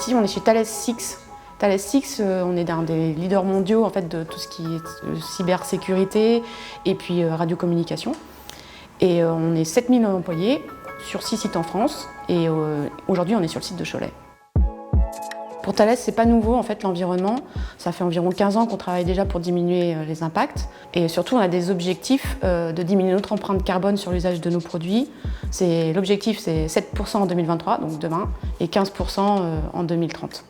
ici, on est chez Thales 6. Thales 6, on est un des leaders mondiaux en fait, de tout ce qui est cybersécurité et puis radiocommunication. Et on est 7000 employés sur 6 sites en France et aujourd'hui on est sur le site de Cholet. Pour Thales, c'est pas nouveau en fait l'environnement. Ça fait environ 15 ans qu'on travaille déjà pour diminuer les impacts. Et surtout, on a des objectifs de diminuer notre empreinte carbone sur l'usage de nos produits. L'objectif, c'est 7% en 2023, donc demain, et 15% en 2030.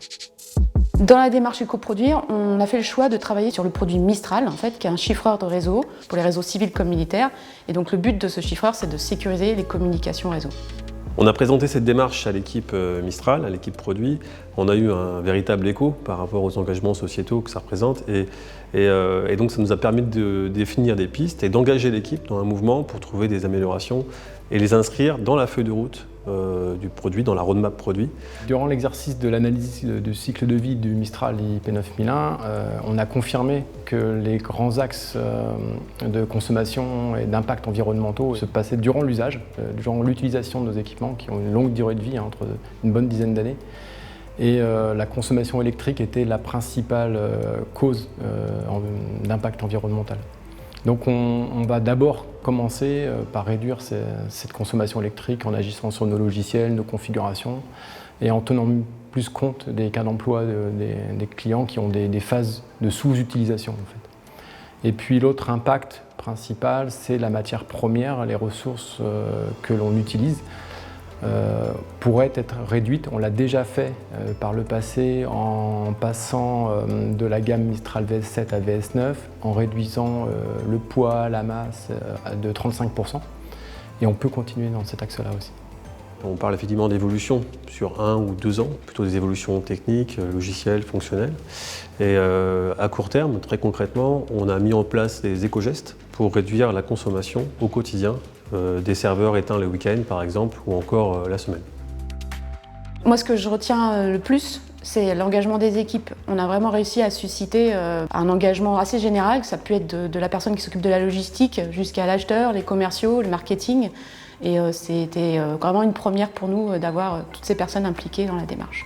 Dans la démarche éco-produire, on a fait le choix de travailler sur le produit Mistral, en fait, qui est un chiffreur de réseau pour les réseaux civils comme militaires. Et donc le but de ce chiffreur, c'est de sécuriser les communications réseau. On a présenté cette démarche à l'équipe Mistral, à l'équipe produit. On a eu un véritable écho par rapport aux engagements sociétaux que ça représente et donc ça nous a permis de définir des pistes et d'engager l'équipe dans un mouvement pour trouver des améliorations et les inscrire dans la feuille de route du produit, dans la roadmap produit. Durant l'exercice de l'analyse du cycle de vie du Mistral IP9001, on a confirmé que les grands axes de consommation et d'impact environnementaux se passaient durant l'usage, durant l'utilisation de nos équipements qui ont une longue durée de vie, entre une bonne dizaine d'années. Et la consommation électrique était la principale cause d'impact environnemental. Donc on va d'abord commencer par réduire cette consommation électrique en agissant sur nos logiciels, nos configurations et en tenant plus compte des cas d'emploi des clients qui ont des phases de sous-utilisation en fait. Et puis l'autre impact principal, c'est la matière première, les ressources que l'on utilise. Pourrait être réduite. On l'a déjà fait par le passé en passant de la gamme Mistral VS7 à VS9, en réduisant le poids, la masse de 35%. Et on peut continuer dans cet axe-là aussi. On parle effectivement d'évolution sur 1 ou 2 ans, plutôt des évolutions techniques, logicielles, fonctionnelles. Et à court terme, très concrètement, on a mis en place des éco-gestes pour réduire la consommation au quotidien des serveurs éteints le week-end par exemple, ou encore la semaine. Moi, ce que je retiens le plus, c'est l'engagement des équipes. On a vraiment réussi à susciter un engagement assez général, que ça peut être de la personne qui s'occupe de la logistique jusqu'à l'acheteur, les commerciaux, le marketing. Et c'était vraiment une première pour nous d'avoir toutes ces personnes impliquées dans la démarche.